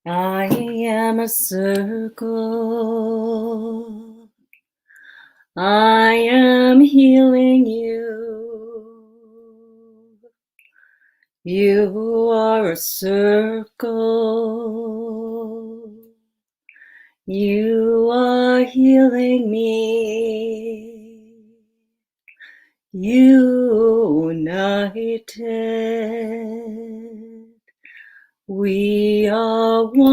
I am a circle. I am healing you. You are a circle. You are healing me. United, we are one.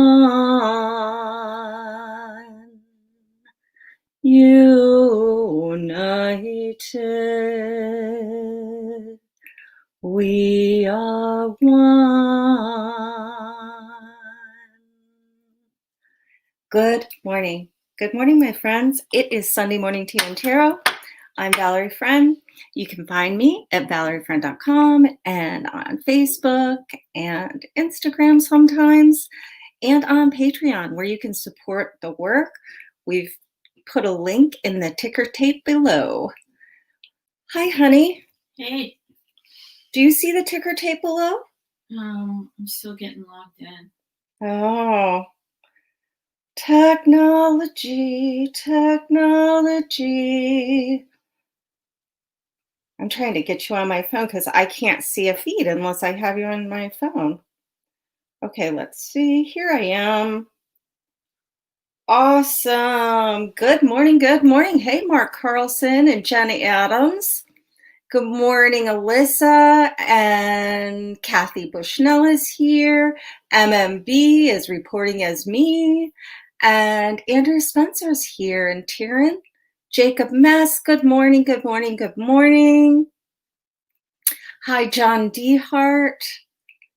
United, we are one. Good morning. Good morning, my friends. It is Sunday Morning Tea and Tarot. I'm Valerie Friend. You can find me at valeriefriend.com and on Facebook and Instagram sometimes, and on Patreon, where you can support the work. We've put a link in the ticker tape below. Hi, honey. Hey. Do you see the ticker tape below? I'm still getting logged in. Oh. Technology. I'm trying to get you on my phone because I can't see a feed unless I have you on my phone. Okay, let's see. Here I am. Awesome. Good morning. Hey, Mark Carlson and Jenny Adams. Good morning, Alyssa, and Kathy Bushnell is here. MMB is reporting as me. And Andrew Spencer's here, and Taryn. Jacob Mess, good morning. Hi, John Dehart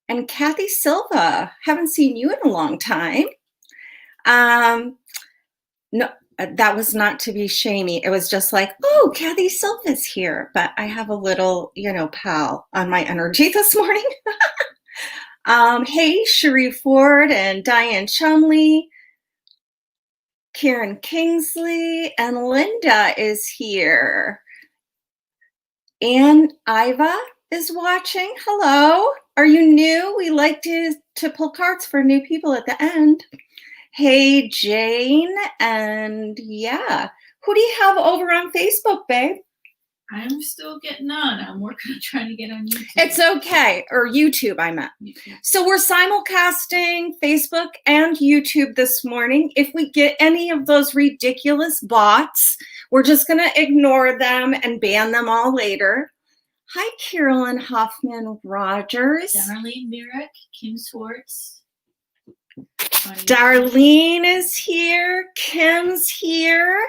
and Kathy Silva. Haven't seen you in a long time. No, that was not to be shamey. It was just like, oh, Kathy Silva's here. But I have a little, pal on my energy this morning. Hey, Cherie Ford and Diane Chumley. Karen Kingsley and Linda is here. Ann Iva is watching. Hello. Are you new? We like to pull cards for new people at the end. Hey, Jane. And yeah, who do you have over on Facebook, babe? I'm still getting on. I'm working on trying to get on YouTube. It's okay. Or YouTube, I meant. YouTube. So we're simulcasting Facebook and YouTube this morning. If we get any of those ridiculous bots, we're just going to ignore them and ban them all later. Hi, Carolyn Hoffman Rogers. Darlene Merrick, Kim Swartz. Darlene is here. Kim's here.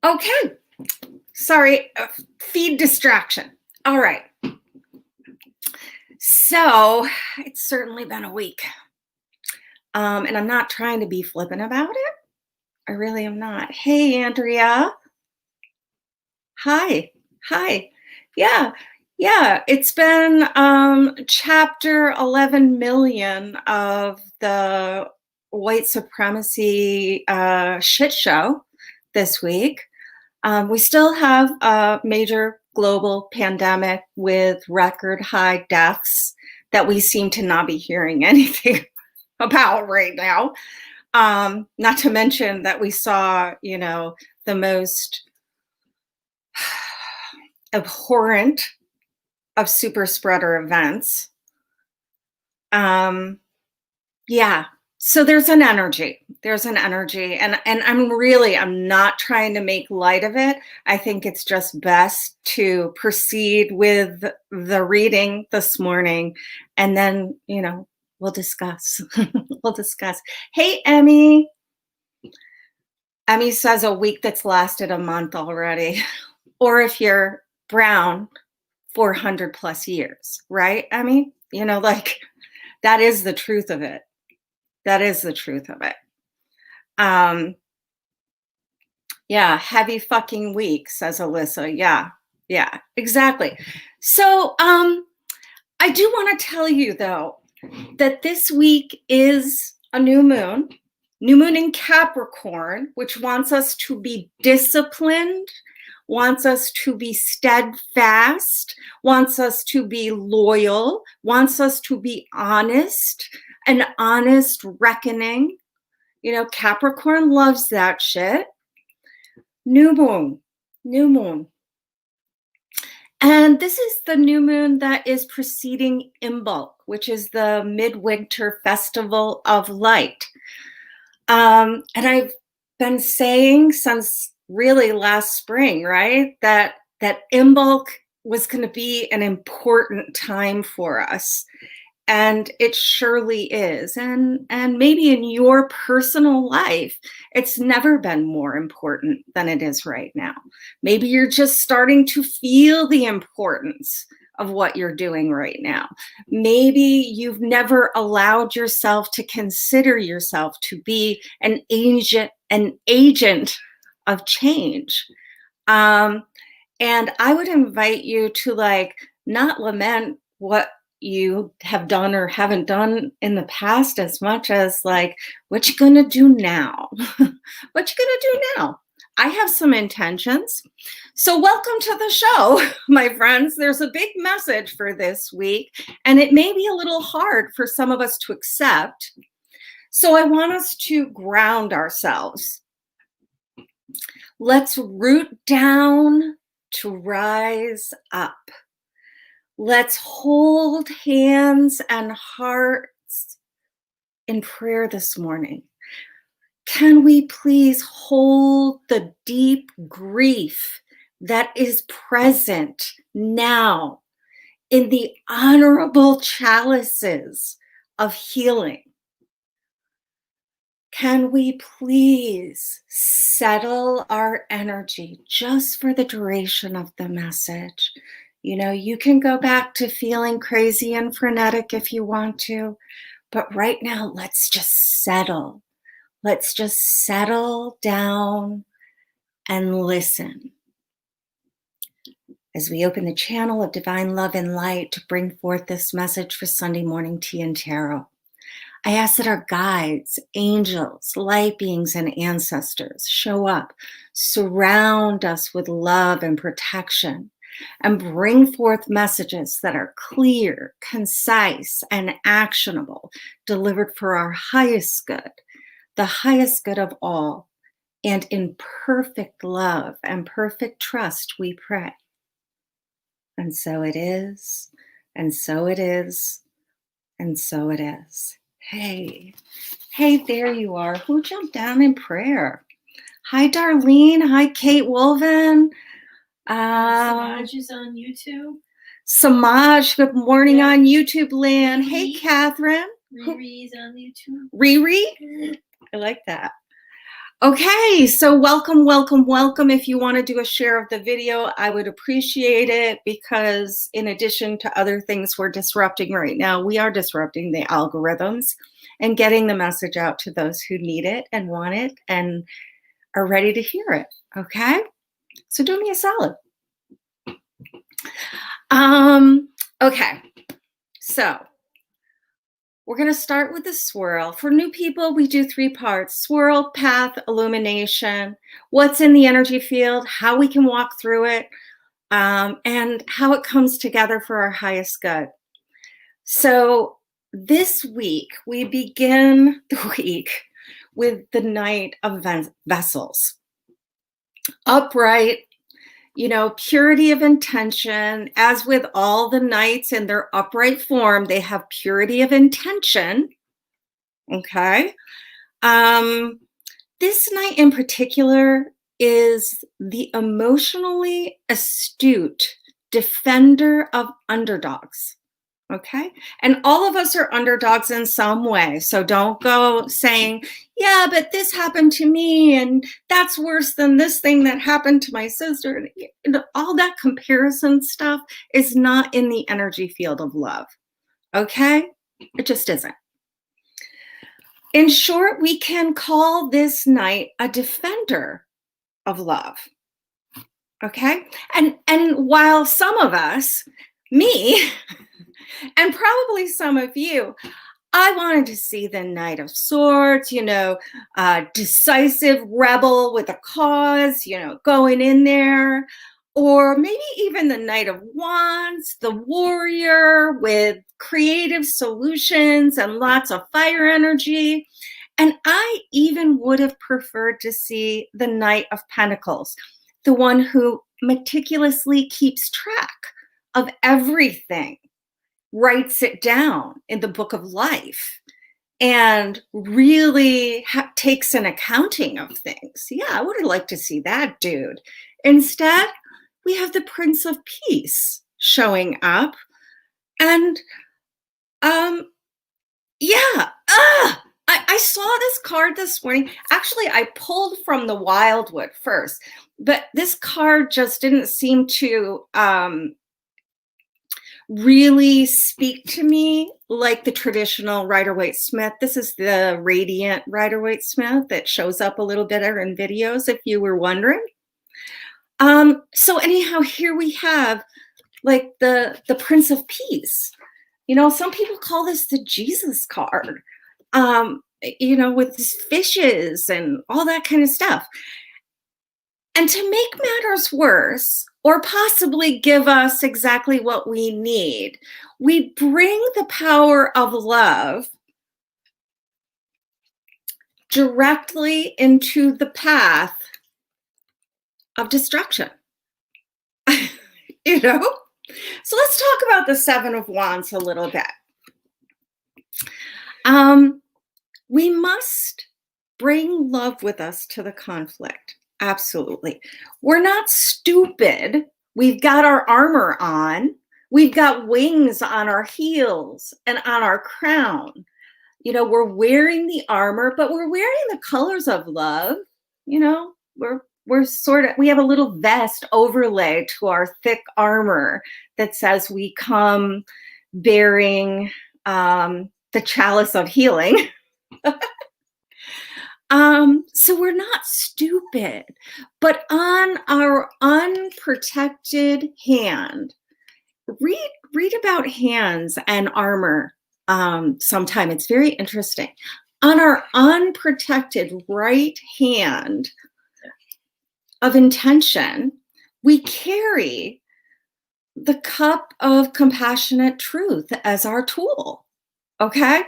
Okay, sorry, feed distraction. All right. So it's certainly been a week. And I'm not trying to be flippant about it. I really am not. Hey, Andrea. Hi. Yeah, it's been chapter 11 million of the white supremacy shit show this week. We still have a major global pandemic with record high deaths that we seem to not be hearing anything about right now. Not to mention that we saw, the most abhorrent of super spreader events. Yeah. So there's an energy, and I'm not trying to make light of it. I think it's just best to proceed with the reading this morning, and then, we'll discuss. Hey, Emmy. Emmy says a week that's lasted a month already, or if you're brown, 400 plus years, right, Emmy? That is the truth of it. Yeah, heavy fucking week, says Alyssa. Yeah, exactly. So I do want to tell you, though, that this week is a new moon. New moon in Capricorn, which wants us to be disciplined, wants us to be steadfast, wants us to be loyal, wants us to be honest, an honest reckoning. You know, Capricorn loves that shit. New moon, new moon. And this is the new moon that is preceding Imbolc, which is the midwinter festival of light. And I've been saying since really last spring, right, that Imbolc was going to be an important time for us. And it surely is. And maybe in your personal life, it's never been more important than it is right now. Maybe you're just starting to feel the importance of what you're doing right now. Maybe you've never allowed yourself to consider yourself to be an agent of change. And I would invite you to not lament what you have done or haven't done in the past as much as what you gonna do now? What you gonna do now? I have some intentions. So welcome to the show, my friends. There's a big message for this week, and it may be a little hard for some of us to accept. So I want us to ground ourselves. Let's root down to rise up. Let's hold hands and hearts in prayer this morning. Can we please hold the deep grief that is present now in the honorable chalices of healing? Can we please settle our energy just for the duration of the message? You know, you can go back to feeling crazy and frenetic if you want to, but right now, let's just settle. Let's just settle down and listen. As we open the channel of divine love and light to bring forth this message for Sunday morning tea and tarot, I ask that our guides, angels, light beings, and ancestors show up, surround us with love and protection, and bring forth messages that are clear, concise, and actionable, delivered for our highest good, the highest good of all, and in perfect love and perfect trust we pray. And so it is, and so it is, and so it is. Hey, there you are. Who jumped down in prayer? Hi, Darlene. Hi, Kate Wolven. Samaj is on YouTube. Samaj, good morning on YouTube land. Hey, Catherine. Riri's on YouTube. Riri? I like that. Okay, so welcome. If you want to do a share of the video, I would appreciate it, because in addition to other things we're disrupting right now, we are disrupting the algorithms and getting the message out to those who need it and want it and are ready to hear it, okay? So do me a solid. Okay, so we're going to start with the swirl. For new people, we do 3 parts: swirl, path, illumination, what's in the energy field, how we can walk through it, and how it comes together for our highest good. So this week, we begin the week with the Knight of Vessels. Upright, you know, purity of intention. As with all the knights in their upright form, they have purity of intention. Okay. This knight in particular is the emotionally astute defender of underdogs. Okay. And all of us are underdogs in some way. So don't go saying, yeah, but this happened to me and that's worse than this thing that happened to my sister. And all that comparison stuff is not in the energy field of love. Okay. It just isn't. In short, we can call this knight a defender of love. Okay. And while some of us, me, and probably some of you, I wanted to see the Knight of Swords, decisive rebel with a cause, going in there. Or maybe even the Knight of Wands, the warrior with creative solutions and lots of fire energy. And I even would have preferred to see the Knight of Pentacles, the one who meticulously keeps track of everything, writes it down in the book of life, and really takes an accounting of things. Yeah, I would have liked to see that dude. Instead, we have the Prince of Peace showing up. And yeah, I saw this card this morning. Actually, I pulled from the Wildwood first, but this card just didn't seem to really speak to me like the traditional Rider-Waite-Smith. This is the Radiant Rider-Waite-Smith that shows up a little bit in videos, if you were wondering. So anyhow, here we have like the Prince of Peace. Some people call this the Jesus card, with his fishes and all that kind of stuff. And to make matters worse, or possibly give us exactly what we need, we bring the power of love directly into the path of destruction. So let's talk about the Seven of Wands a little bit. We must bring love with us to the conflict. Absolutely. We're not stupid. We've got our armor on. We've got wings on our heels and on our crown. We're wearing the armor, but we're wearing the colors of love. We have a little vest overlay to our thick armor that says we come bearing the chalice of healing. So we're not stupid, but on our unprotected hand, read about hands and armor sometime. It's very interesting. On our unprotected right hand of intention, we carry the cup of compassionate truth as our tool. Okay?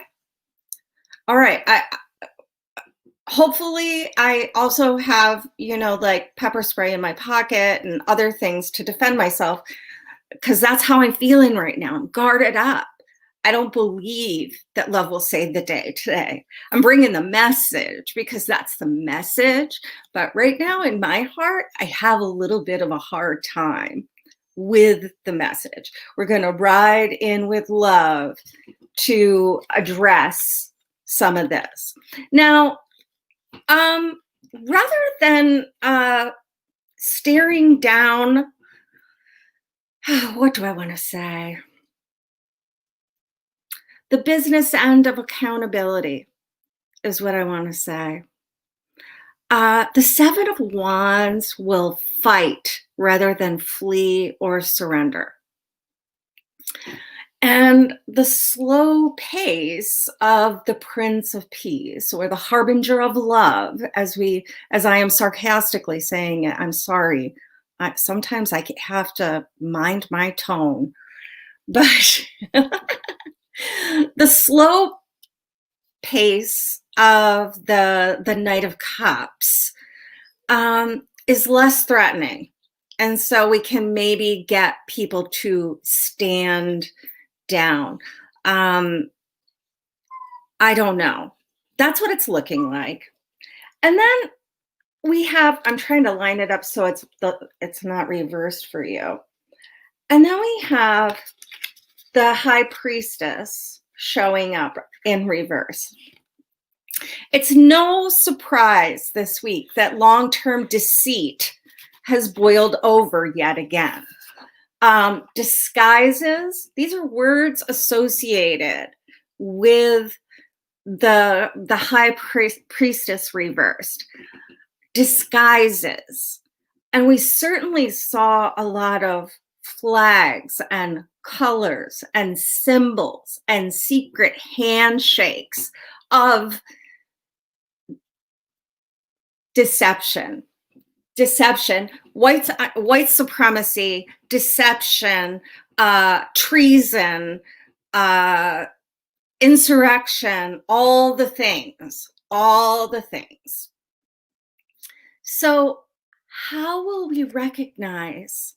All right. Hopefully I also have, like pepper spray in my pocket and other things to defend myself, because that's how I'm feeling right now. I'm guarded up. I don't believe that love will save the day today. I'm bringing the message because that's the message. But right now in my heart, I have a little bit of a hard time with the message. We're going to ride in with love to address some of this. Now, rather than staring down, what do I want to say? The business end of accountability is what I want to say. The Seven of Wands will fight rather than flee or surrender. And the slow pace of the Prince of Peace, or the harbinger of love, as I am sarcastically saying it, I'm sorry. Sometimes I have to mind my tone, but the slow pace of the Knight of Cups is less threatening. And so we can maybe get people to stand down. I don't know. That's what it's looking like. And then we have, I'm trying to line it up so it's not reversed for you. And then we have the High Priestess showing up in reverse. It's no surprise this week that long-term deceit has boiled over yet again. Disguises, these are words associated with the High Priestess reversed. Disguises. And we certainly saw a lot of flags and colors and symbols and secret handshakes of deception, white supremacy, deception, treason, insurrection, all the things. So how will we recognize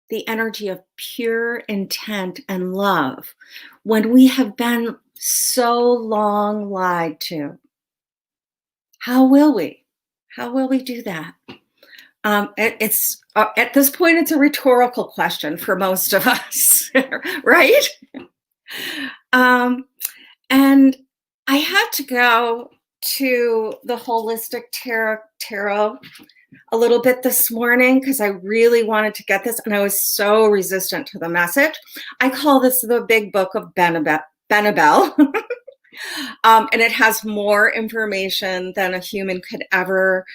the energy of pure intent and love when we have been so long lied to? How will we? How will we do that? It's at this point, it's a rhetorical question for most of us, right? And I had to go to the holistic tarot a little bit this morning because I really wanted to get this, and I was so resistant to the message. I call this the big book of Benabel. And it has more information than a human could ever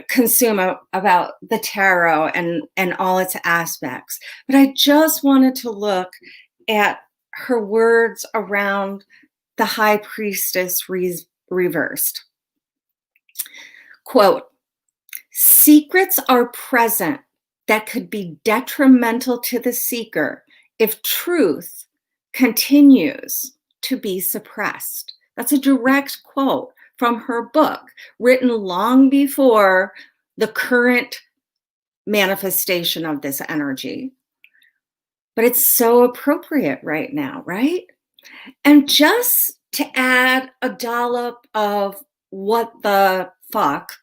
consume about the tarot and all its aspects. But I just wanted to look at her words around the high priestess reversed. Quote, secrets are present that could be detrimental to the seeker if truth continues to be suppressed. That's a direct quote from her book, written long before the current manifestation of this energy. But it's so appropriate right now, right? And just to add a dollop of what the fuck,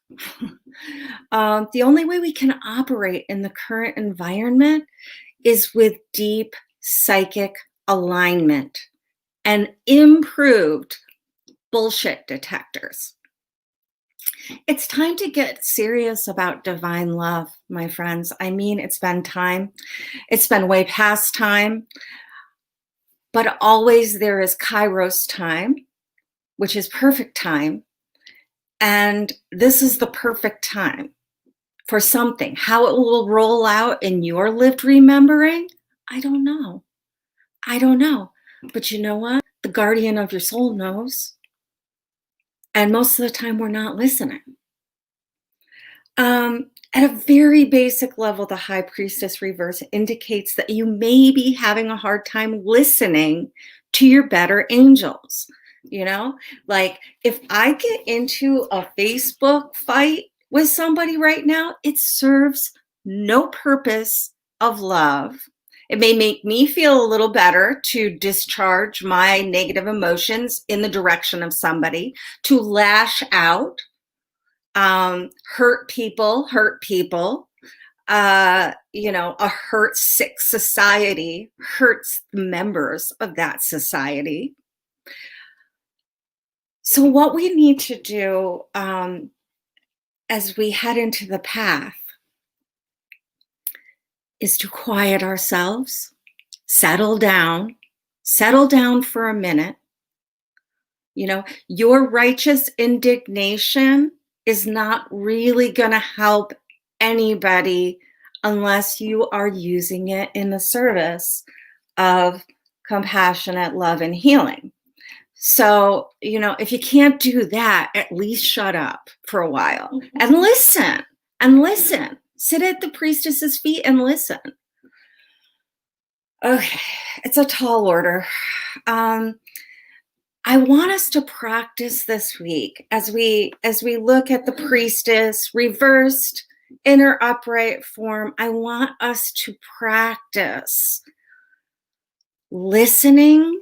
the only way we can operate in the current environment is with deep psychic alignment and improved bullshit detectors. It's time to get serious about divine love, my friends. I mean, it's been time. It's been way past time. But always there is Kairos time, which is perfect time. And this is the perfect time for something. How it will roll out in your lived remembering, I don't know. But you know what? The guardian of your soul knows. And most of the time, we're not listening. At a very basic level, the high priestess reverse indicates that you may be having a hard time listening to your better angels. You know, like if I get into a Facebook fight with somebody right now, it serves no purpose of love. It may make me feel a little better to discharge my negative emotions in the direction of somebody, to lash out, hurt people. A hurt, sick society hurts the members of that society. So what we need to do as we head into the path is to quiet ourselves, settle down for a minute. You know, your righteous indignation is not really going to help anybody unless you are using it in the service of compassionate love and healing. So, you know, if you can't do that, at least shut up for a while and listen. Sit at the priestess's feet and listen. Okay, it's a tall order. I want us to practice this week as we look at the priestess reversed in her upright form. I want us to practice listening,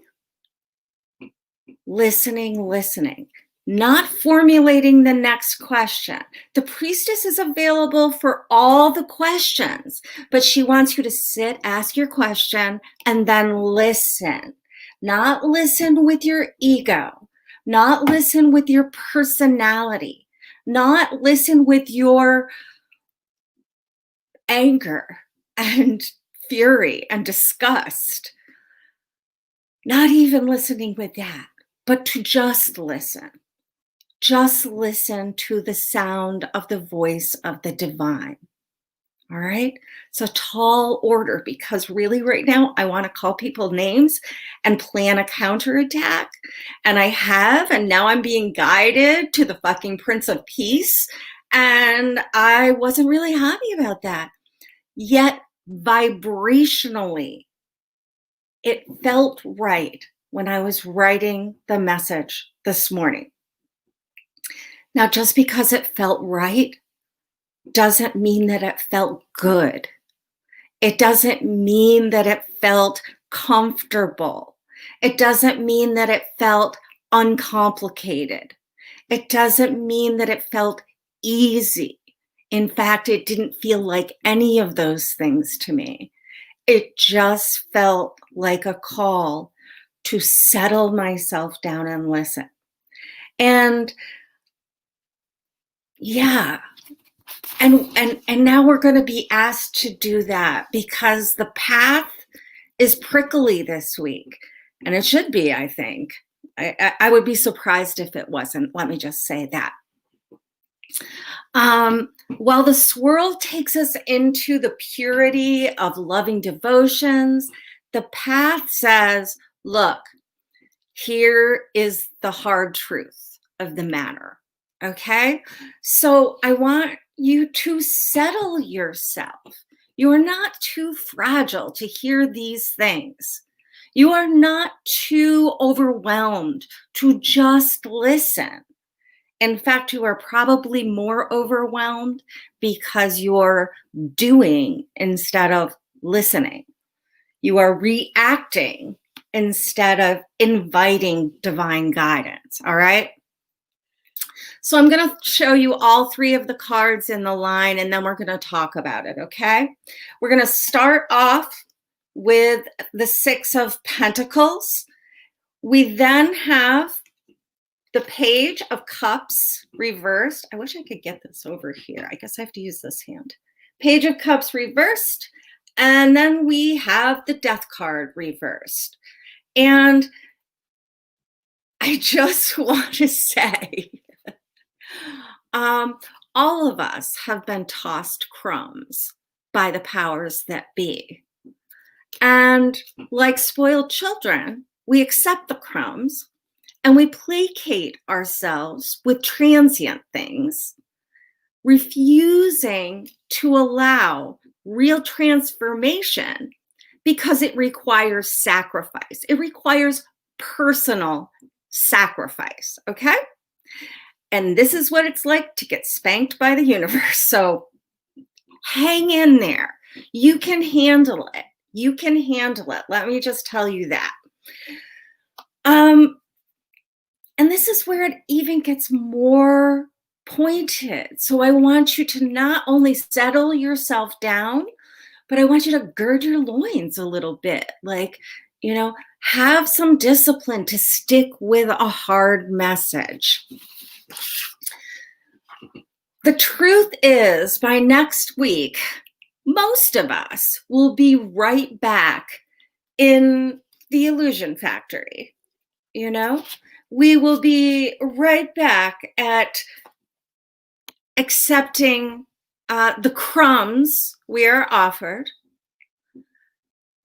not formulating the next question. The priestess is available for all the questions, but she wants you to sit, ask your question, and then listen. Not listen with your ego, not listen with your personality, not listen with your anger and fury and disgust. Not even listening with that, but to just listen. Just listen to the sound of the voice of the divine. All right. It's a tall order because really right now I want to call people names and plan a counterattack. And I have, and now I'm being guided to the fucking Prince of Peace. And I wasn't really happy about that. Yet vibrationally, it felt right when I was writing the message this morning. Now, just because it felt right doesn't mean that it felt good. It doesn't mean that it felt comfortable. It doesn't mean that it felt uncomplicated. It doesn't mean that it felt easy. In fact, it didn't feel like any of those things to me. It just felt like a call to settle myself down and listen. And yeah, and now we're going to be asked to do that because the path is prickly this week, and it should be, I think. I would be surprised if it wasn't. Let me just say that. While the swirl takes us into the purity of loving devotions, the path says, look, here is the hard truth of the matter. Okay? So I want you to settle yourself. You are not too fragile to hear these things. You are not too overwhelmed to just listen. In fact, you are probably more overwhelmed because you're doing instead of listening. You are reacting instead of inviting divine guidance. All right. So I'm going to show you all three of the cards in the line, and then we're going to talk about it. Okay. We're going to start off with the Six of Pentacles. We then have the Page of Cups reversed. I wish I could get this over here. I guess I have to use this hand. Page of Cups reversed. And then we have the Death card reversed. And I just want to say, all of us have been tossed crumbs by the powers that be. And like spoiled children, we accept the crumbs and we placate ourselves with transient things, refusing to allow real transformation because it requires sacrifice. It requires personal sacrifice, okay? And this is what it's like to get spanked by the universe. So hang in there. You can handle it. You can handle it. Let me just tell you that. And this is where it even gets more pointed. So I want you to not only settle yourself down, but I want you to gird your loins a little bit. Like, have some discipline to stick with a hard message. The truth is, by next week, most of us will be right back in the illusion factory. We will be right back at accepting the crumbs we are offered,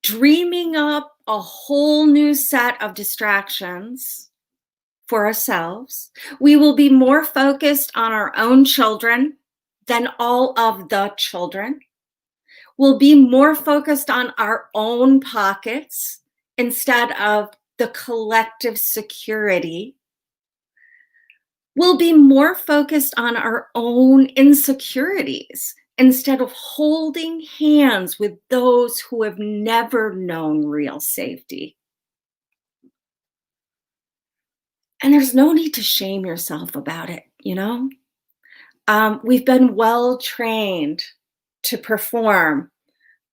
dreaming up a whole new set of distractions for ourselves. We will be more focused on our own children than all of the children. We'll be more focused on our own pockets instead of the collective security. We'll be more focused on our own insecurities instead of holding hands with those who have never known real safety. And there's no need to shame yourself about it, We've been well trained to perform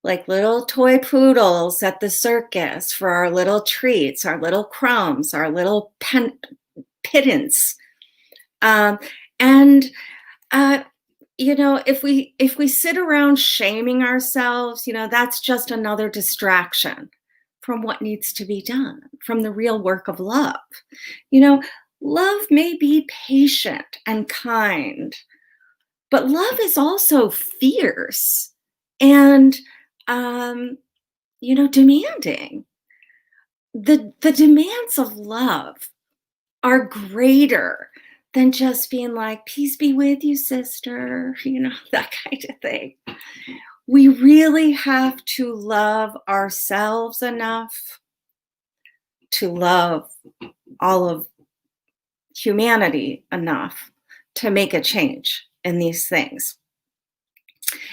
like little toy poodles at the circus for our little treats, our little crumbs, our little pittance. If we sit around shaming ourselves, that's just another distraction from what needs to be done, from the real work of love. Love may be patient and kind, but love is also fierce and, um, demanding. The demands of love are greater than just being like, "Peace be with you, sister," that kind of thing. We really have to love ourselves enough to love all of humanity enough to make a change in these things.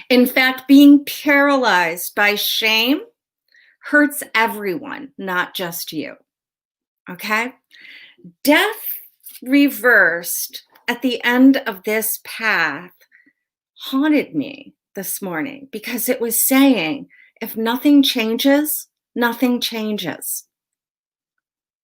In fact, being paralyzed by shame hurts everyone, not just you. Okay? Death reversed at the end of this path haunted me this morning because it was saying, if nothing changes, nothing changes.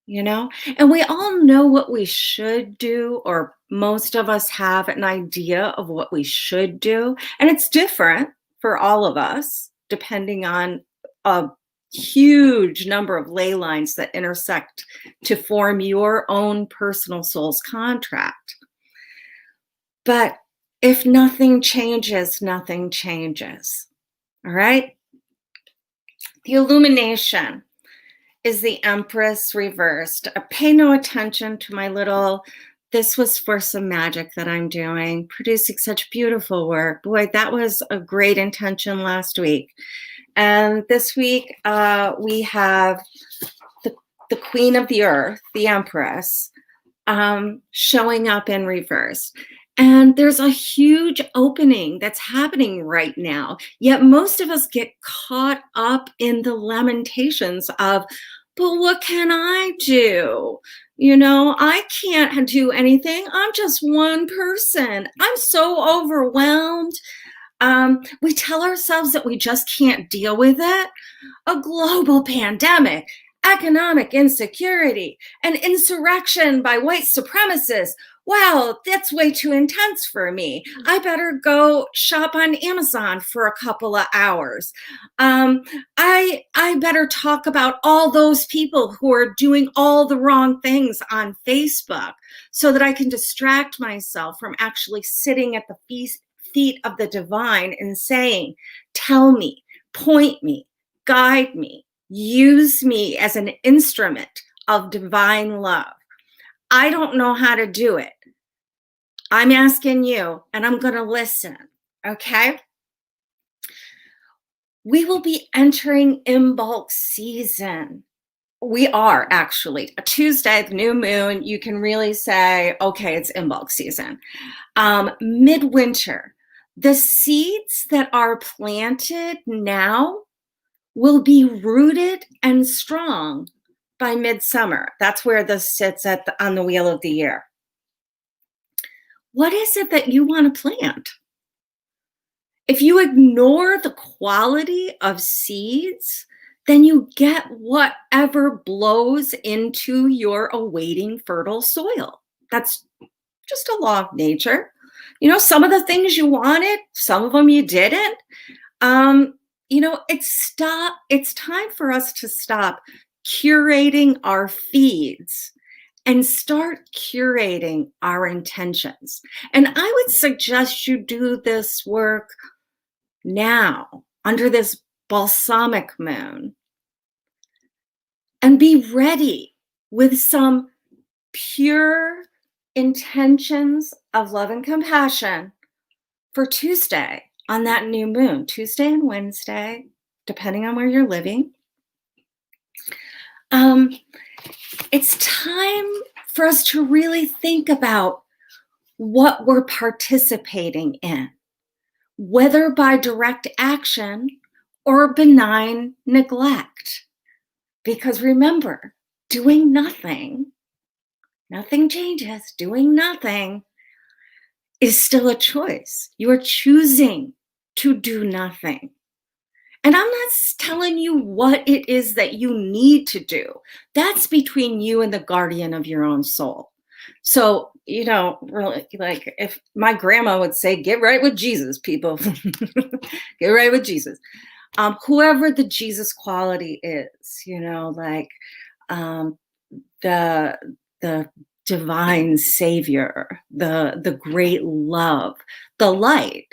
And we all know what we should do, or most of us have an idea of what we should do. And it's different for all of us, depending on a huge number of ley lines that intersect to form your own personal soul's contract. But if nothing changes, nothing changes. All right? The illumination is the Empress reversed. Pay no attention to my little, this was for some magic that I'm doing, producing such beautiful work. Boy, that was a great intention last week. And this week, we have the Queen of the Earth, the Empress, showing up in reverse. And there's a huge opening that's happening right now. Yet most of us get caught up in the lamentations of, but what can I do? I can't do anything. I'm just one person. I'm so overwhelmed. We tell ourselves that we just can't deal with it. A global pandemic, economic insecurity, an insurrection by white supremacists. Wow, that's way too intense for me. I better go shop on Amazon for a couple of hours. I better talk about all those people who are doing all the wrong things on Facebook so that I can distract myself from actually sitting at the feet of the divine and saying, tell me, point me, guide me, use me as an instrument of divine love. I don't know how to do it. I'm asking you, and I'm going to listen, okay? We will be entering Imbolc season. We are actually. A Tuesday, the new moon, you can really say, okay, it's Imbolc season. Midwinter, the seeds that are planted now will be rooted and strong by midsummer. That's where this sits on the wheel of the year. What is it that you want to plant? If you ignore the quality of seeds, then you get whatever blows into your awaiting fertile soil. That's just a law of nature. Some of the things you wanted, some of them you didn't. It's time for us to stop curating our feeds and start curating our intentions. And I would suggest you do this work now under this balsamic moon and be ready with some pure intentions of love and compassion for Tuesday on that new moon, Tuesday and Wednesday, depending on where you're living. It's time for us to really think about what we're participating in, whether by direct action or benign neglect. Because remember, doing nothing changes, doing nothing is still a choice. You are choosing to do nothing. And I'm not telling you what it is that you need to do. That's between you and the guardian of your own soul. So, really, like if my grandma would say, get right with Jesus, people. Get right with Jesus. Whoever the Jesus quality is, the divine savior, the great love, the light.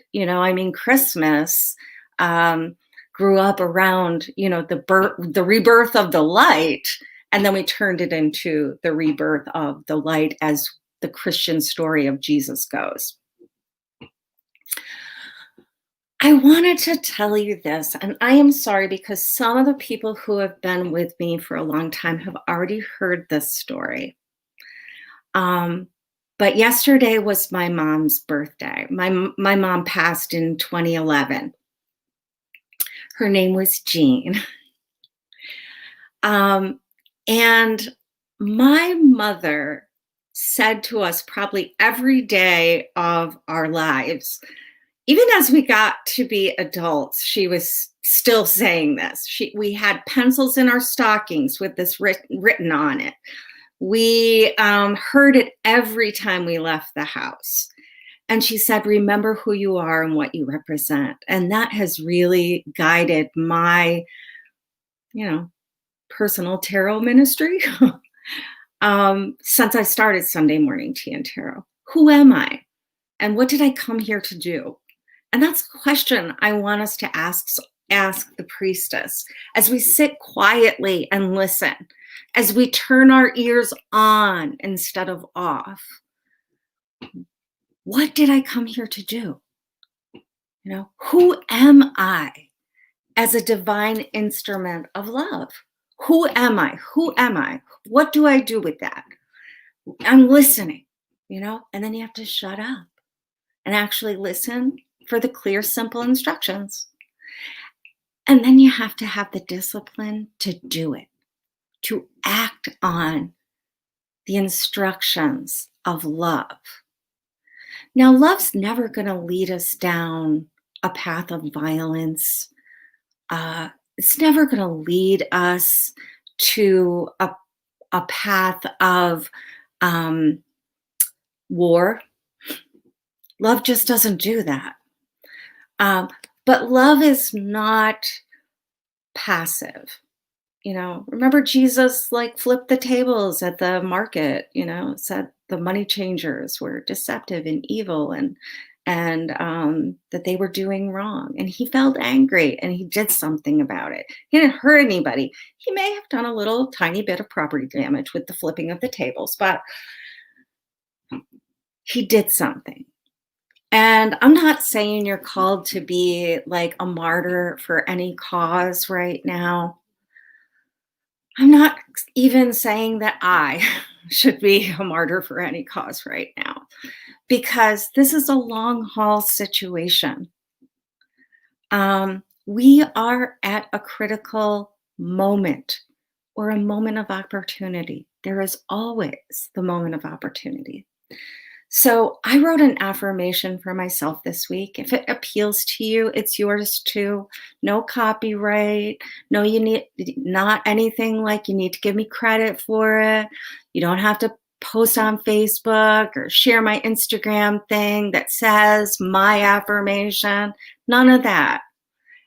Christmas grew up around, the rebirth of the light, and then we turned it into the rebirth of the light as the Christian story of Jesus goes. I wanted to tell you this, and I am sorry because some of the people who have been with me for a long time have already heard this story. But yesterday was my mom's birthday. My mom passed in 2011. Her name was Jean. And my mother said to us probably every day of our lives, even as we got to be adults, she was still saying this. We had pencils in our stockings with this written on it. We heard it every time we left the house. And she said, remember who you are and what you represent. And that has really guided my, personal tarot ministry since I started Sunday Morning Tea and Tarot. Who am I? And what did I come here to do? And that's a question I want us to ask the priestess as we sit quietly and listen, as we turn our ears on instead of off. What did I come here to do? Who am I as a divine instrument of love? Who am I? Who am I? What do I do with that? I'm listening, and then you have to shut up and actually listen for the clear, simple instructions. And then you have to have the discipline to do it, to act on the instructions of love. Now, love's never going to lead us down a path of violence. It's never going to lead us to a path of war. Love just doesn't do that. But love is not passive. Remember Jesus flipped the tables at the market, said the money changers were deceptive and evil and that they were doing wrong. And he felt angry and he did something about it. He didn't hurt anybody. He may have done a little tiny bit of property damage with the flipping of the tables, but he did something. And I'm not saying you're called to be like a martyr for any cause right now. I'm not even saying that I should be a martyr for any cause right now, because this is a long haul situation. We are at a critical moment or a moment of opportunity. There is always the moment of opportunity. So I wrote an affirmation for myself this week. If it appeals to you, it's yours too. No copyright. No, you need not anything like you need to give me credit for it. You don't have to post on Facebook or share my Instagram thing that says my affirmation. None of that.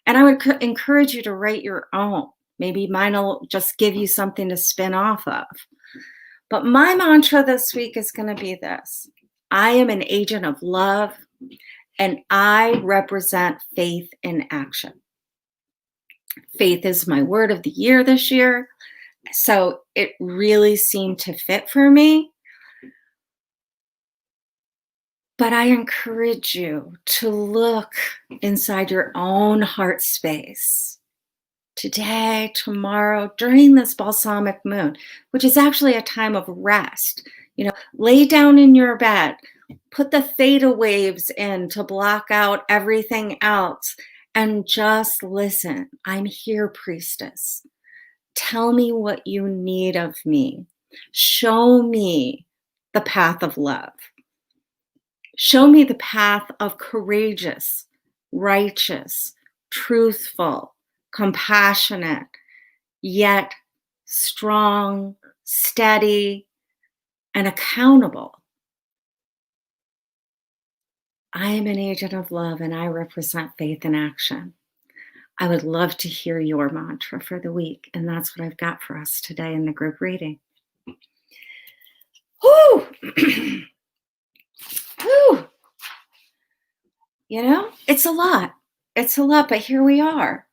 And I would encourage you to write your own. Maybe mine will just give you something to spin off of. But my mantra this week is going to be this. I am an agent of love, and I represent faith in action. Faith is my word of the year this year, so it really seemed to fit for me. But I encourage you to look inside your own heart space today, tomorrow, during this balsamic moon, which is actually a time of rest. Lay down in your bed, put the theta waves in to block out everything else, and just listen. I'm here, priestess. Tell me what you need of me. Show me the path of love. Show me the path of courageous, righteous, truthful, compassionate, yet strong, steady, and accountable. I am an agent of love and I represent faith in action. I would love to hear your mantra for the week, and that's what I've got for us today in the group reading. Whew! Whew! It's a lot. It's a lot, but here we are.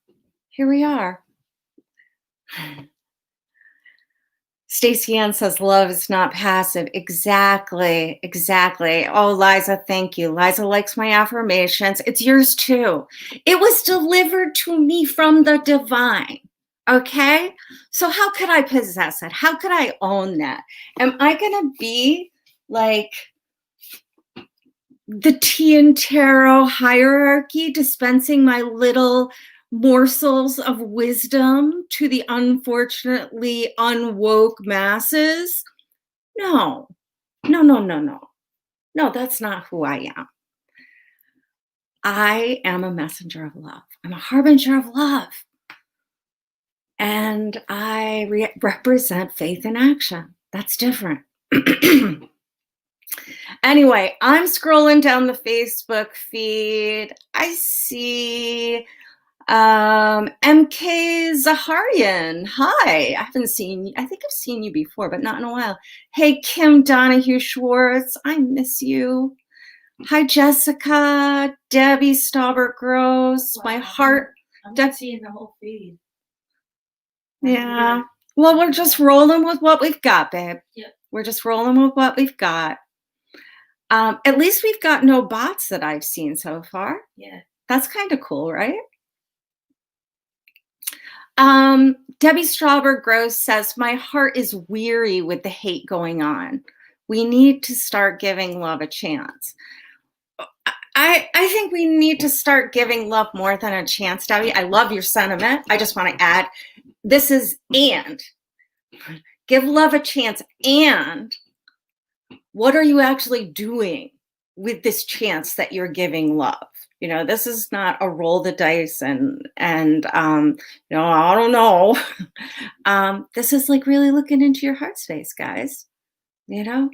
Here we are. Stacey Ann says love is not passive. Exactly. Exactly. Oh, Liza, thank you. Liza likes my affirmations. It's yours too. It was delivered to me from the divine. Okay. So how could I possess it? How could I own that? Am I going to be like the tea and tarot hierarchy, dispensing my little morsels of wisdom to the unfortunately unwoke masses? No, no, no, no, no. No, that's not who I am. I am a messenger of love. I'm a harbinger of love. And I represent faith in action. That's different. Anyway, I'm scrolling down the Facebook feed. I see MK Zaharian. Hi. I haven't seen you. I think I've seen you before, but not in a while. Hey, Kim Donahue Schwartz. I miss you. Hi, Jessica. Debbie Staubert Gross. My heart. I'm not seeing the whole feed. Yeah. Well, we're just rolling with what we've got, babe. Yep. We're just rolling with what we've got. At least we've got no bots that I've seen so far. Yeah. That's kind of cool, right? Debbie Strawberg Gross says, my heart is weary with the hate going on. We need to start giving love a chance. I think we need to start giving love more than a chance, Debbie. I love your sentiment. I just want to add, this is and. Give love a chance. And what are you actually doing with this chance that you're giving love? You know, this is not a roll the dice and you know, I don't know. This is like really looking into your heart space, guys. You know,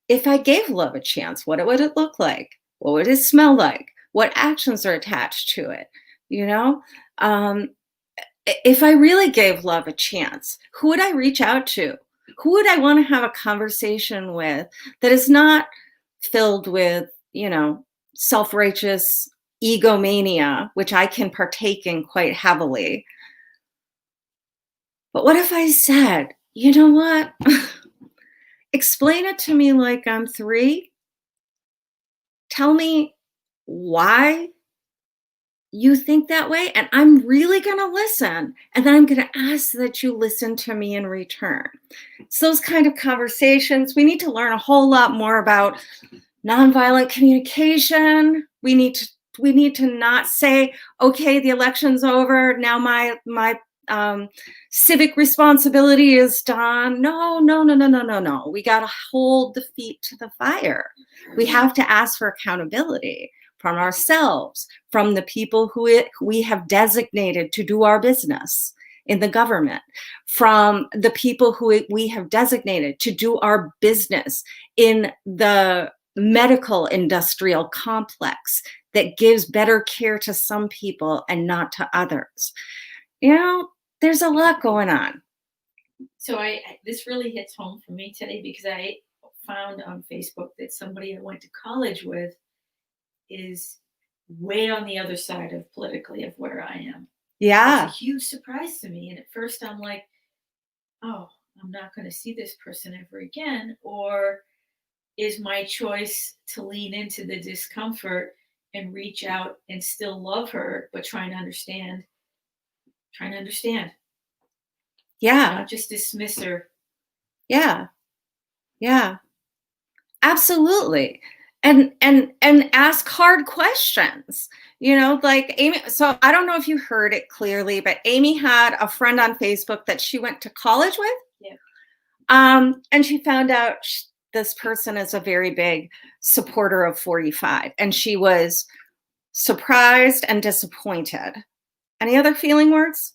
if I gave love a chance, what would it look like? What would it smell like? What actions are attached to it? You know, if I really gave love a chance, who would I reach out to? Who would I want to have a conversation with that is not filled with, you know, self-righteous egomania, which I can partake in quite heavily. But what if I said, you know what? Explain it to me like I'm 3. Tell me why you think that way, and I'm really going to listen. And then I'm going to ask that you listen to me in return. It's those kind of conversations. We need to learn a whole lot more about nonviolent communication. We need to not say, okay, the election's over. Now my civic responsibility is done. No. We got to hold the feet to the fire. We have to ask for accountability from ourselves, from the people who we have designated to do our business in the government, from the people who we have designated to do our business in the medical industrial complex that gives better care to some people and not to others. You know, there's a lot going on. So this really hits home for me today because I found on Facebook that somebody I went to college with is way on the other side of politically of where I am. Yeah. It's a huge surprise to me. And at first I'm like, oh, I'm not going to see this person ever again. Or is my choice to lean into the discomfort and reach out and still love her, but trying to understand. Yeah. Not just dismiss her. Yeah. Yeah. Absolutely. And ask hard questions. You know, like Amy, so I don't know if you heard it clearly, but Amy had a friend on Facebook that she went to college with. Yeah. And she found out this person is a very big supporter of 45, and she was surprised and disappointed. Any other feeling words?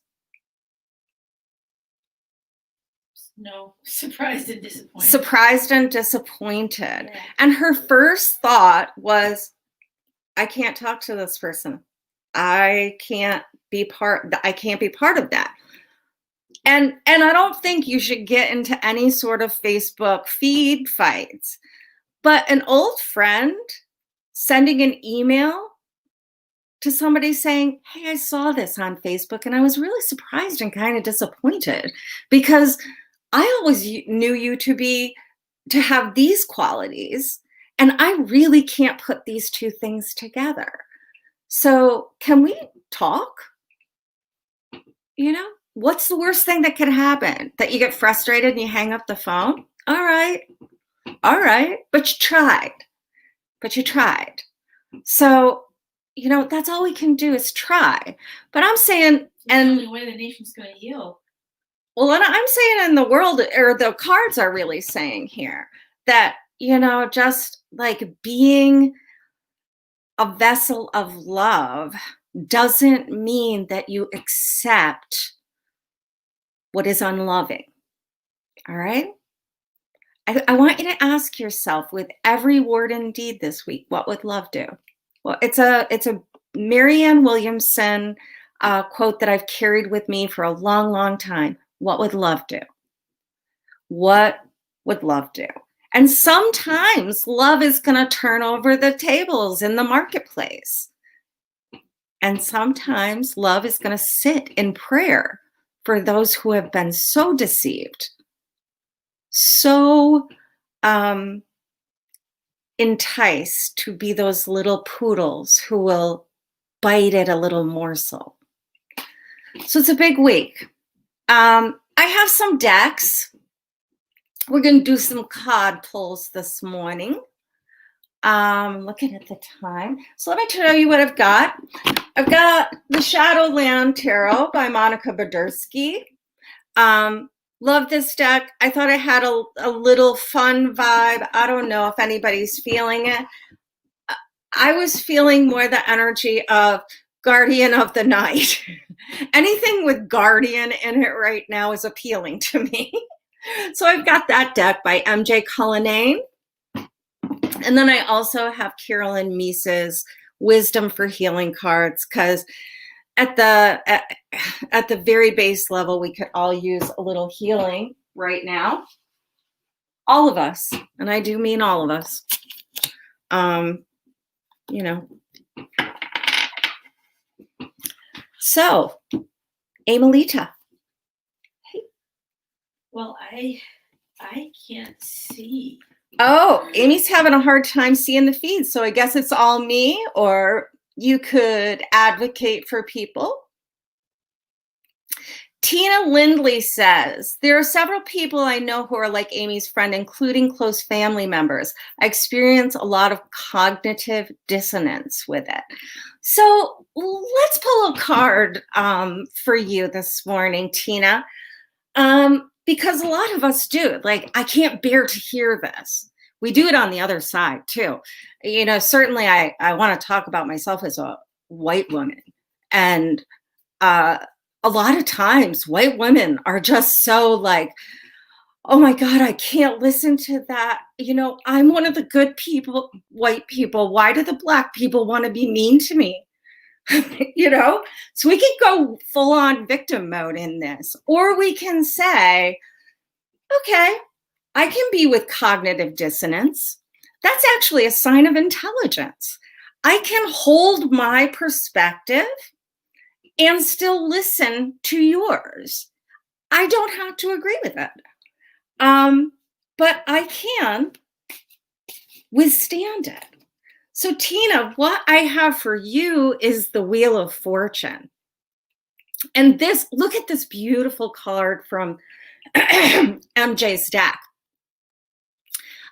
No, surprised and disappointed. Surprised and disappointed. Yeah. And her first thought was, I can't talk to this person. I can't be part of that. And I don't think you should get into any sort of Facebook feed fights. But an old friend sending an email to somebody saying, "Hey, I saw this on Facebook and I was really surprised and kind of disappointed because I always knew you to have these qualities and I really can't put these two things together. So, can we talk?" You know, what's the worst thing that could happen? That you get frustrated and you hang up the phone? All right. All right. But you tried. But you tried. So, that's all we can do is try. But I'm saying, It's the only way the nation's going to heal. well, and I'm saying in the world, or the cards are really saying here that, just like being a vessel of love doesn't mean that you accept what is unloving. All right. I want you to ask yourself with every word and deed this week, what would love do? Well, it's a Marianne Williamson quote that I've carried with me for a long, long time. What would love do? What would love do? And sometimes love is going to turn over the tables in the marketplace. And sometimes love is going to sit in prayer for those who have been so deceived, so enticed to be those little poodles who will bite at a little morsel. So it's a big week. I have some decks. We're going to do some card pulls this morning. Looking at the time. So let me tell you what I've got. I've got the Shadowland Tarot by Monica Badursky. Love this deck. I thought it had a little fun vibe. I don't know if anybody's feeling it. I was feeling more the energy of Guardian of the Night. Anything with Guardian in it right now is appealing to me. So I've got that deck by MJ Cullinane. And then I also have Carolyn Meese's Wisdom for Healing cards, because at the very base level, we could all use a little healing right now. All of us, and I do mean all of us. So, Amelita. Hey. Well, I can't see. Oh, Amy's having a hard time seeing the feed, so I guess it's all me, or you could advocate for people. Tina Lindley says, there are several people I know who are like Amy's friend, including close family members. I experience a lot of cognitive dissonance with it. So let's pull a card for you this morning, Tina, because a lot of us do. Like, I can't bear to hear this. We do it on the other side too. Certainly I want to talk about myself as a white woman. And a lot of times white women are just so like, oh my God, I can't listen to that. I'm one of the good people, white people. Why do the Black people want to be mean to me? So we can go full on victim mode in this, or we can say, okay, I can be with cognitive dissonance. That's actually a sign of intelligence. I can hold my perspective and still listen to yours. I don't have to agree with it. But I can withstand it. So Tina, what I have for you is the Wheel of Fortune. And look at this beautiful card from MJ's deck.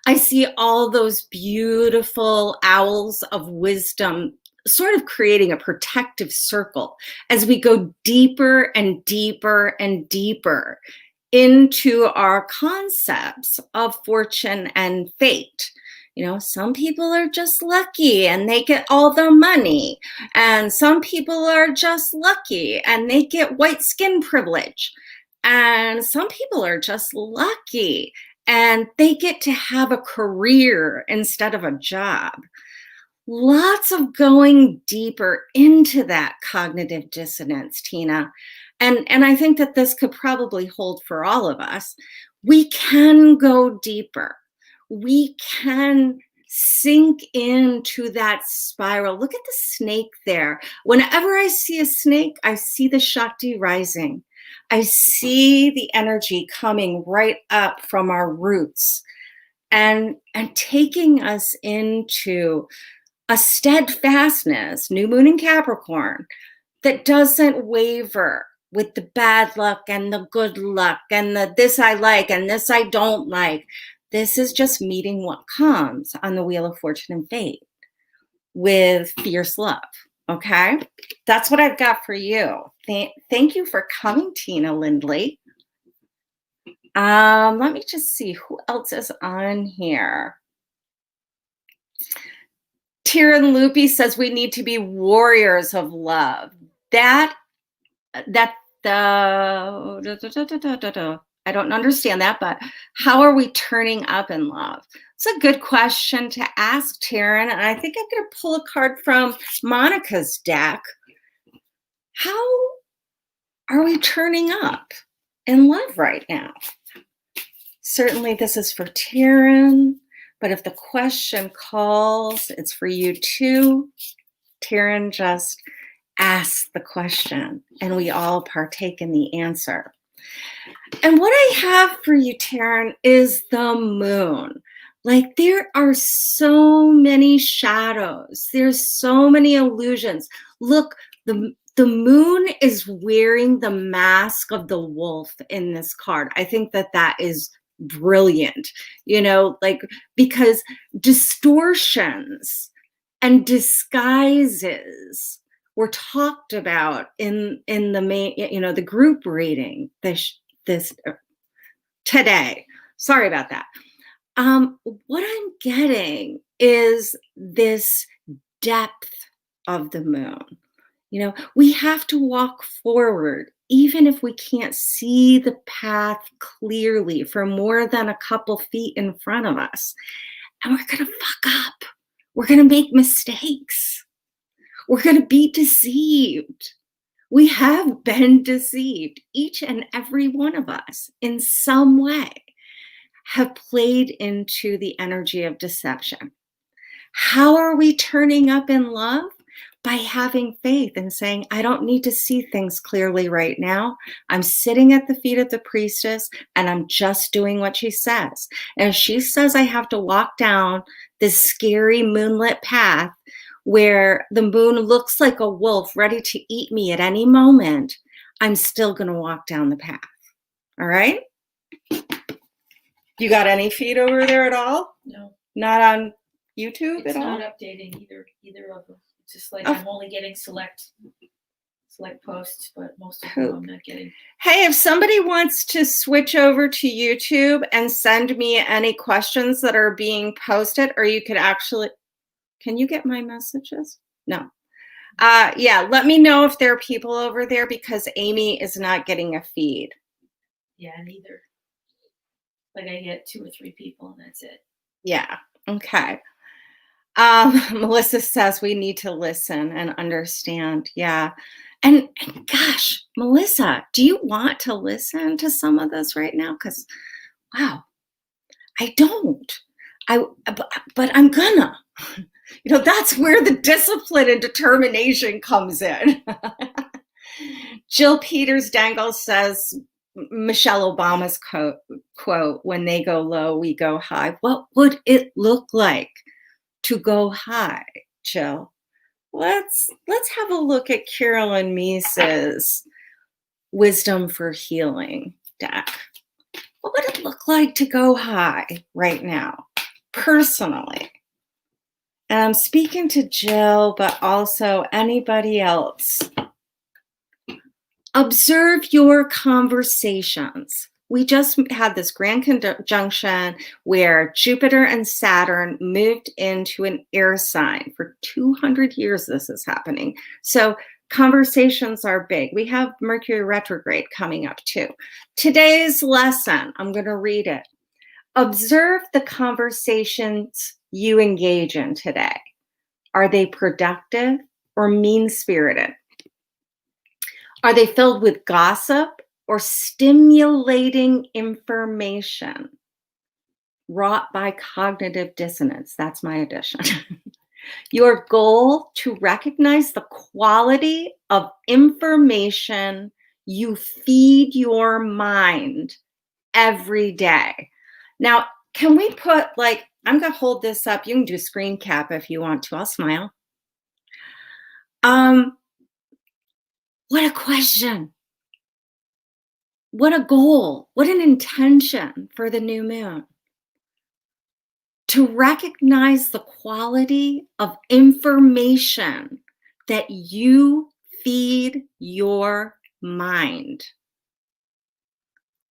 I see all those beautiful owls of wisdom sort of creating a protective circle as we go deeper and deeper and deeper into our concepts of fortune and fate. Some people are just lucky and they get all the money, and some people are just lucky and they get white skin privilege, and some people are just lucky and they get to have a career instead of a job. Lots of going deeper into that cognitive dissonance, Tina. And I think that this could probably hold for all of us. We can go deeper. We can Sink into that spiral. Look at the snake there. Whenever I see a snake, I see the Shakti rising. I see the energy coming right up from our roots and taking us into a steadfastness, new moon in Capricorn, that doesn't waver with the bad luck and the good luck and the this I like and this I don't like. This is just meeting what comes on the Wheel of Fortune and Fate with fierce love. Okay? That's what I've got for you. Thank you for coming, Tina Lindley. Let me just see who else is on here. Tyrion Loopy says we need to be warriors of love. That I don't understand that, but how are we turning up in love? It's a good question to ask, Taryn. And I think I'm going to pull a card from Monica's deck. How are we turning up in love right now? Certainly this is for Taryn, but if the question calls, it's for you too. Taryn just asks the question and we all partake in the answer. And what I have for you, Taryn, is the moon. Like there are so many shadows. There's so many illusions. Look, the moon is wearing the mask of the wolf in this card. I think that is brilliant, like because distortions and disguises were talked about in the main, the group reading this today. Sorry about that. What I'm getting is this depth of the moon. We have to walk forward, even if we can't see the path clearly for more than a couple feet in front of us. And we're going to fuck up. We're going to make mistakes. We're going to be deceived. We have been deceived. Each and every one of us, in some way, have played into the energy of deception. How are we turning up in love? By having faith and saying, I don't need to see things clearly right now. I'm sitting at the feet of the priestess and I'm just doing what she says. And if she says I have to walk down this scary moonlit path where the moon looks like a wolf ready to eat me at any moment, I'm still going to walk down the path. All right? You got any feed over there at all? No. Not on YouTube It's at all? not updating either of them. It's just like I'm only getting select posts, but most of them I'm not getting. Hey, if somebody wants to switch over to YouTube and send me any questions that are being posted, or you could actually, can you get my messages? No. Yeah, let me know if there are people over there because Amy is not getting a feed. Yeah, neither. Like I get 2 or 3 people and that's it. Yeah, okay. Melissa says we need to listen and understand. Yeah. And gosh, Melissa, do you want to listen to some of this right now? Because, wow, I don't. But I'm gonna. That's where the discipline and determination comes in. Jill Peters Dangle says Michelle Obama's quote, when they go low, we go high. What would it look like to go high, Jill? Let's have a look at Carolyn Meese's Wisdom for Healing deck. What would it look like to go high right now, personally? And I'm speaking to Jill, but also anybody else. Observe your conversations. We just had this grand conjunction where Jupiter and Saturn moved into an air sign. For 200 years, this is happening. So conversations are big. We have Mercury retrograde coming up too. Today's lesson, I'm going to read it. Observe the conversations you engage in today. Are they productive or mean-spirited? Are they filled with gossip or stimulating information? wrought by cognitive dissonance. That's my addition. Your goal to recognize the quality of information you feed your mind every day. Now, can we put like, I'm going to hold this up. You can do screen cap if you want to. I'll smile. What a question. What a goal. What an intention for the new moon. To recognize the quality of information that you feed your mind.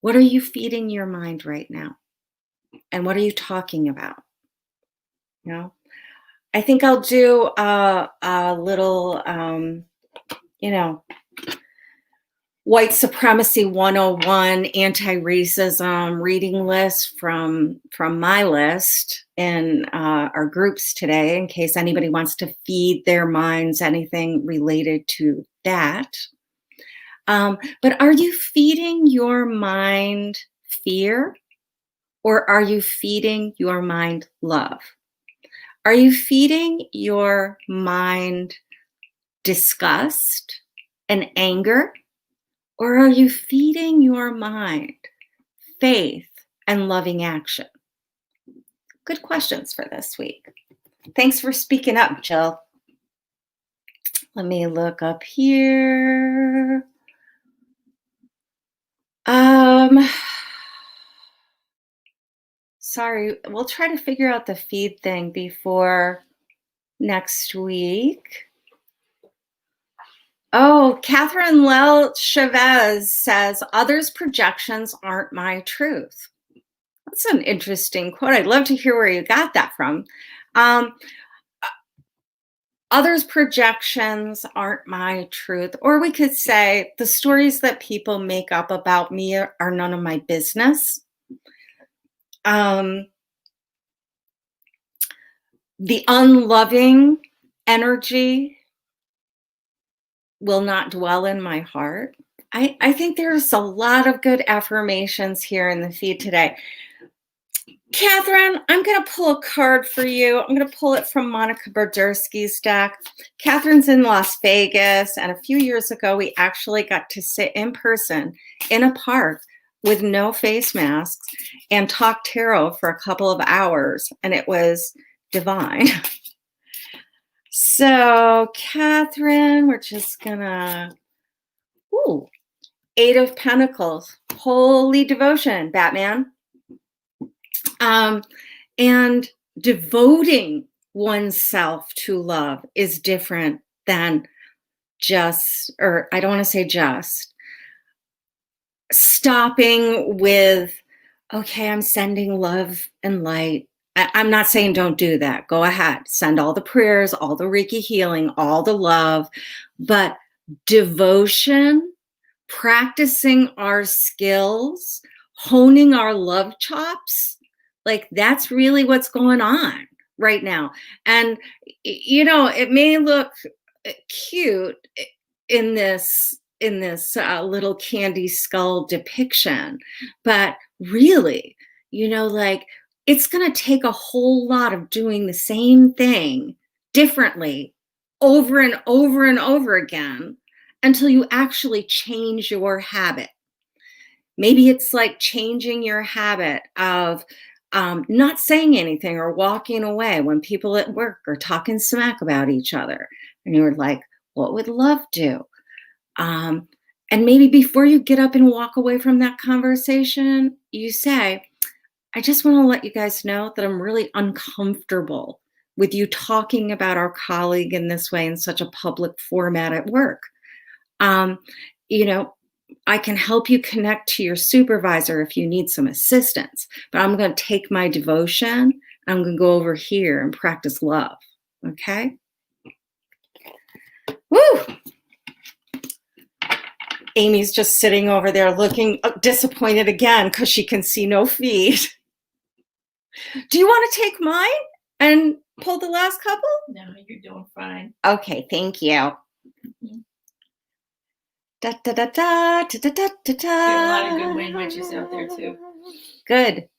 What are you feeding your mind right now? And what are you talking about? You know, I think I'll do a little, white supremacy 101 anti-racism reading list from my list in our groups today, in case anybody wants to feed their minds anything related to that. But are you feeding your mind fear, or are you feeding your mind love? Are you feeding your mind disgust and anger? Or are you feeding your mind faith and loving action? Good questions for this week. Thanks for speaking up, Jill. Let me look up here. Sorry, we'll try to figure out the feed thing before next week. Oh, Catherine Lel Chavez says, others' projections aren't my truth. That's an interesting quote. I'd love to hear where you got that from. Others' projections aren't my truth. Or we could say, the stories that people make up about me are none of my business. The unloving energy will not dwell in my heart. I think there's a lot of good affirmations here in the feed today. Catherine, I'm going to pull a card for you. I'm going to pull it from Monica Berdersky's deck. Catherine's in Las Vegas, and a few years ago, we actually got to sit in person in a park with no face masks and talk tarot for a couple of hours, and it was divine. So, Catherine, we're just gonna, Eight of Pentacles, holy devotion, Batman. And devoting oneself to love is different than just, or I don't want to say just, stopping with, okay, I'm sending love and light. I'm not saying don't do that. Go ahead. Send all the prayers, all the Reiki healing, all the love. But devotion, practicing our skills, honing our love chops, like that's really what's going on right now. And, it may look cute in this little candy skull depiction, but really, it's going to take a whole lot of doing the same thing differently over and over and over again until you actually change your habit. Maybe it's like changing your habit of not saying anything or walking away when people at work are talking smack about each other. And you're like, what would love do? And maybe before you get up and walk away from that conversation, you say, I just want to let you guys know that I'm really uncomfortable with you talking about our colleague in this way in such a public format at work. I can help you connect to your supervisor if you need some assistance, but I'm going to take my devotion. I'm going to go over here and practice love. Okay? Woo! Amy's just sitting over there looking disappointed again because she can see no feed. Do you want to take mine and pull the last couple? No, you're doing fine. Okay, thank you. Mm-hmm. Da, da, da, da, da, da, da, da. There are a lot of good wind witches out there too. Good.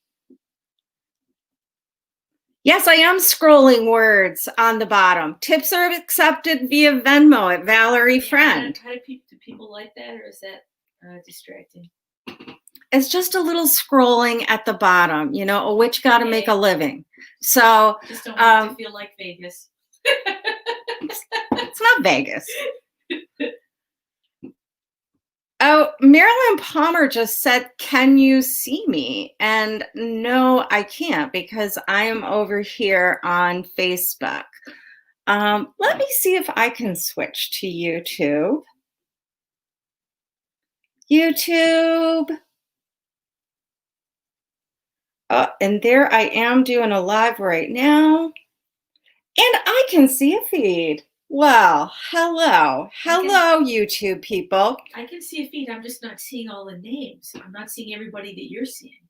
Yes, I am scrolling words on the bottom. Tips are accepted via Venmo at Valerie Yeah, Friend. how do people like that, or is that distracting? It's just a little scrolling at the bottom, a witch got to make a Okay. living. So Just don't want it to feel like Vegas. it's not Vegas. Oh, Marilyn Palmer just said, "Can you see me?" And no, I can't because I am over here on Facebook. Let me see if I can switch to YouTube. YouTube. And there I am doing a live right now. And I can see a feed. Well, hello. Hello, YouTube people. I can see a feed. I'm just not seeing all the names. I'm not seeing everybody that you're seeing.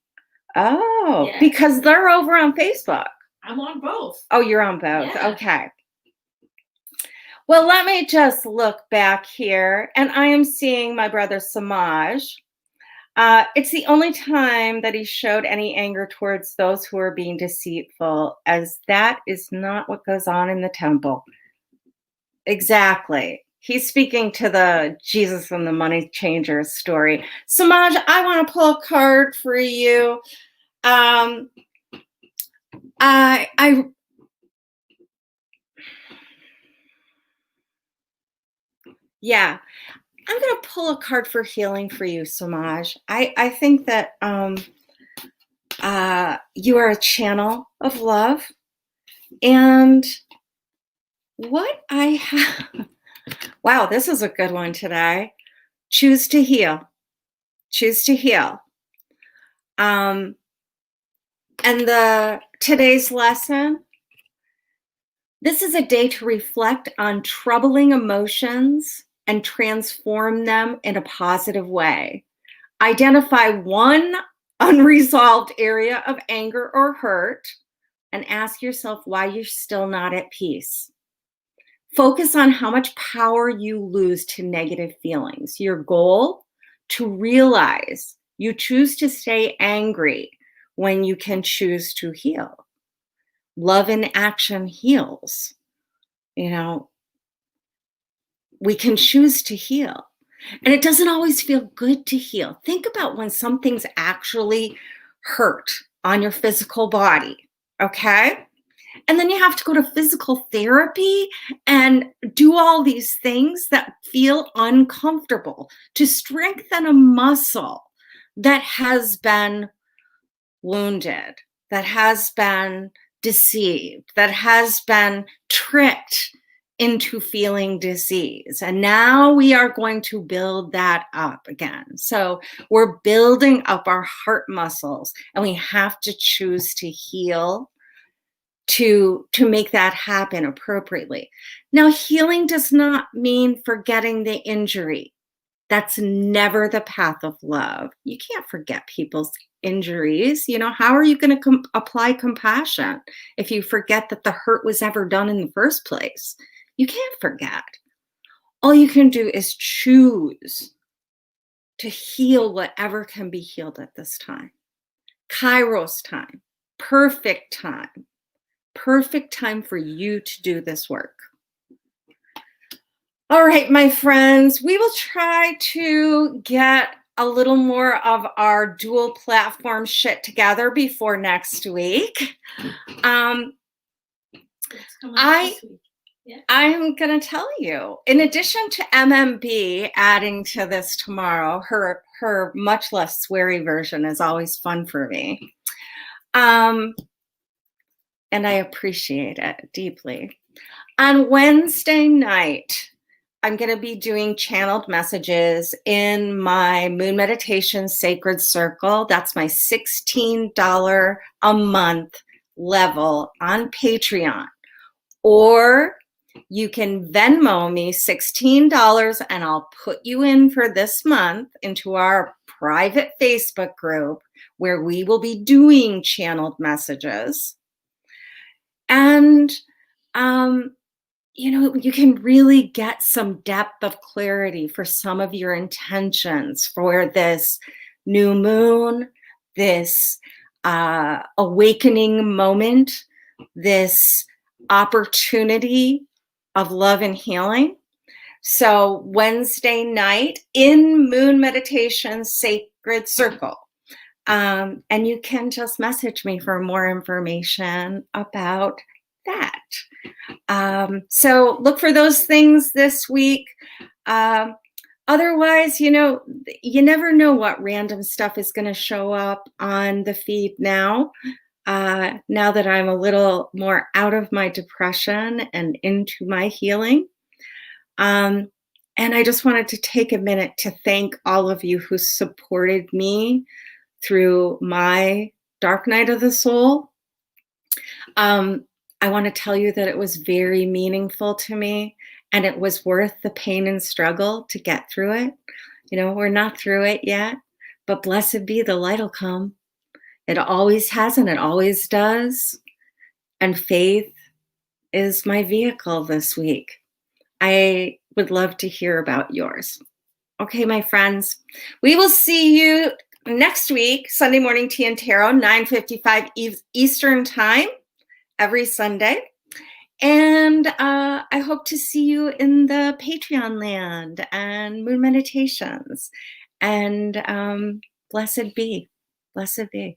Oh, Yes. because they're over on Facebook. I'm on both. Oh, you're on both. Yeah. Okay. Well, let me just look back here, and I am seeing my brother Samaj. It's the only time that he showed any anger towards those who are being deceitful, as that is not what goes on in the temple. Exactly. He's speaking to the Jesus and the money changers story. Samaj, I want to pull a card for you. I yeah, I'm gonna pull a card for healing for you, Samaj. I think that you are a channel of love, and what I have. Wow, this is a good one today. Choose to heal. Choose to heal. And today's lesson. This is a day to reflect on troubling emotions and transform them in a positive way. Identify one unresolved area of anger or hurt and ask yourself why you're still not at peace. Focus on how much power you lose to negative feelings. Your goal, to realize you choose to stay angry when you can choose to heal. Love in action heals. We can choose to heal. And it doesn't always feel good to heal. Think about when something's actually hurt on your physical body, okay? And then you have to go to physical therapy and do all these things that feel uncomfortable to strengthen a muscle that has been wounded, that has been deceived, that has been tricked into feeling disease. And now we are going to build that up again. So we're building up our heart muscles, and we have to choose to heal to make that happen appropriately. Now, healing does not mean forgetting the injury. That's never the path of love. You can't forget people's injuries. How are you going to apply compassion if you forget that the hurt was ever done in the first place? You can't forget. All you can do is choose to heal whatever can be healed at this time. Kairos time, perfect time for you to do this work. All right, my friends, we will try to get a little more of our dual platform shit together before next week. I'm going to tell you, in addition to MMB adding to this tomorrow, her much less sweary version is always fun for me. And I appreciate it deeply. On Wednesday night, I'm going to be doing channeled messages in my Moon Meditation Sacred Circle. That's my $16 a month level on Patreon. Or you can Venmo me $16 and I'll put you in for this month into our private Facebook group where we will be doing channeled messages. And, you can really get some depth of clarity for some of your intentions for this new moon, this awakening moment this opportunity of love and healing. So Wednesday night in Moon Meditation Sacred Circle. And you can just message me for more information about that. So look for those things this week. Otherwise, you never know what random stuff is going to show up on the feed now. Now that I'm a little more out of my depression and into my healing. And I just wanted to take a minute to thank all of you who supported me through my dark night of the soul. I want to tell you that it was very meaningful to me, and it was worth the pain and struggle to get through it. We're not through it yet, but blessed be, the light will come. It always has, and it always does. And faith is my vehicle this week. I would love to hear about yours. Okay, my friends, we will see you next week, Sunday morning tea and tarot, 9:55 Eastern time, every Sunday. And I hope to see you in the Patreon land and Moon Meditations. And blessed be. Blessed be.